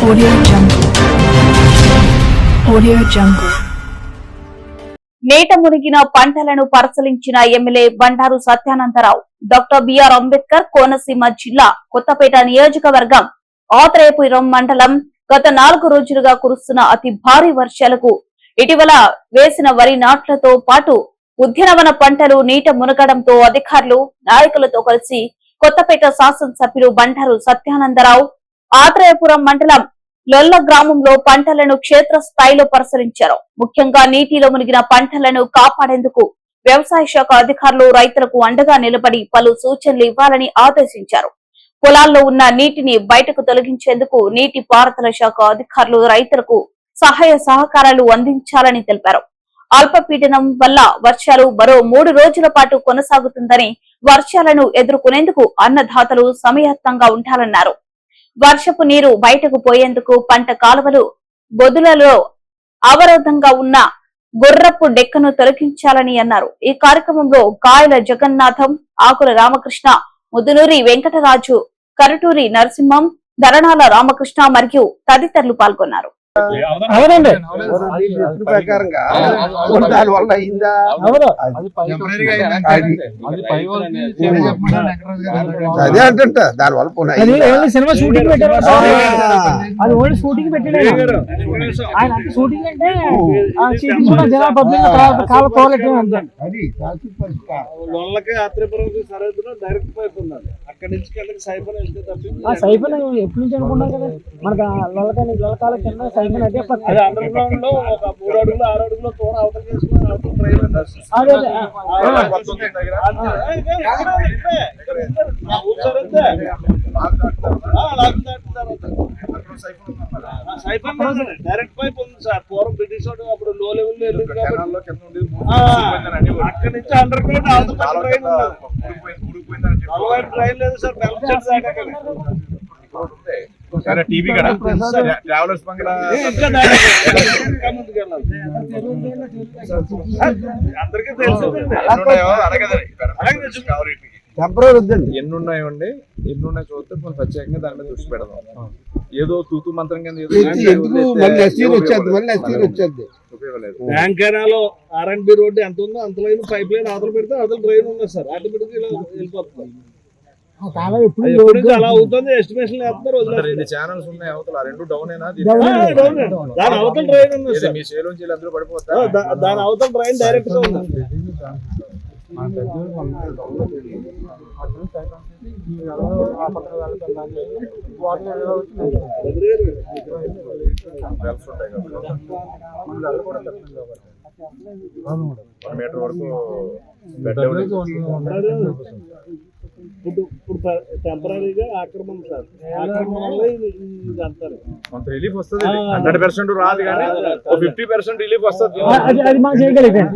Audio Jungle. Audio Jungle. నేట మునిగిన పంటలను పరిశీలించిన MLA Bandaru Satyanandarao. Doctor BR Ambedkar Konaseema జిల్లా కొత్తపేట నియోజకవర్గం ఆత్రేయపురం మండలం గత 4 రోజులుగా కురుస్తున్న అతి భారీ వర్షాలకు ఇటీవల వేసిన వరి నాట్లతో పాటు ఉద్యానవన పంటలు నీట మునగడంతో అధికారులు నాయకులతో కలిసి కొత్తపేట శాసనసభ్యులు బండారు సత్యానందరావు ఆత్రేయపురం మండలం లొల్ల గ్రామంలో పంటలను క్షేత్రస్థాయిలో పరిశీలించారు. ముఖ్యంగా నీటిలో మునిగిన పంటలను కాపాడేందుకు వ్యవసాయ శాఖ అధికారులు రైతులకు అండగా నిలబడి పలు సూచనలు ఇవ్వాలని ఆదేశించారు. పొలాల్లో ఉన్న నీటిని బయటకు తొలగించేందుకు నీటి పారుదల శాఖ అధికారులు రైతులకు సహాయ సహకారాలు అందించాలని తెలిపారు. అల్పపీడనం వల్ల వర్షాలు మరో 3 రోజుల పాటు కొనసాగుతుందని, వర్షాలను ఎదుర్కొనేందుకు అన్నదాతలు సమయత్తంగా ఉండాలన్నారు. వర్షపు నీరు బయటకు పోయేందుకు పంట కాలువలు బొదులలో అవరోధంగా ఉన్న గుర్రపు డెక్కను తొలగించాలని అన్నారు. ఈ కార్యక్రమంలో గాయల జగన్నాథం, ఆకుల రామకృష్ణ, ముదునూరి వెంకటరాజు, కరటూరి నరసింహం, ధరణాల రామకృష్ణ మరియు తదితరులు పాల్గొన్నారు. అవునండి, అదే అంటుంటా దానివల్ల సినిమా షూటింగ్ పెట్టారు. అది ఓన్లీ షూటింగ్ పెట్టాడు ఆయన. అంటే షూటింగ్ అంటే జనాల పబ్లిక్ కాలు కోలెట్ అంతే. సరిహద్దులో డైరెక్ట్ పైప్ ఉన్నది. అక్కడి నుంచి కిందకి సైఫన్ వెళ్తే తప్పింది. ఆ సైఫన్ ఎప్పటి నుంచి అనుకున్నాం కదా మనకి లొల్లకాల కింద సైఫన్ అయితే అండర్ గ్రౌండ్ లో ఒక 3 అడుగులు 6 అడుగులో తోడ అవతల చేసుకుని అవతల ట్రైన్ డైరెక్ట్ పైప్ ఉంది సార్. పూర్వం బ్రిటిష్ వాడు అప్పుడు లో లెవెల్ అక్కడి నుంచి అండర్ గ్రౌండ్ అవతల ట్రైన్ ట్రైన్ లేదు సార్. టీవీ కదా ట్రావెలర్స్ బంగ్లా అందరికీ తెలుసు. ఎన్ని ఉన్నాయండి, ఎన్ని ఉన్నాయి చూస్తే కొంచెం ప్రత్యేకంగా దాని మీద దృష్టి పెడదాం. ఏదో తూతు మంత్రం కింద బ్యాంక్ కెనాలో ఆర్ఎండ్బి రోడ్డు ఎంత ఉందో అంత లైన్ పైప్ లైన్ అవతల పెడితే అవతల ట్రైన్ ఉంది సార్. ఆటోమేటిక్ ఇలా వెళ్ళిపోతుంది. అలా అవుతుంది. ఎస్టిమేషన్ ఛానల్స్ ఉన్నాయి అవతల, 2 డౌన్ అయినా దాని అవతల ట్రైన్ ఉంది సార్. మీ సేల్ నుంచి అందరూ పడిపోతా దాని అవతల ట్రైన్ డైరెక్ట్ గా ఉంది. మీటర్ వరకు ఇప్పుడు టెంపరీగా ఆక్రమణ సార్. ఆక్రమణ వల్ల ఇది అంటారు. కొంత రిలీఫ్ వస్తుంది. 100% రాదు కానీ 50% రిలీఫ్ వస్తుంది. అది మనం చేయగలిగాం.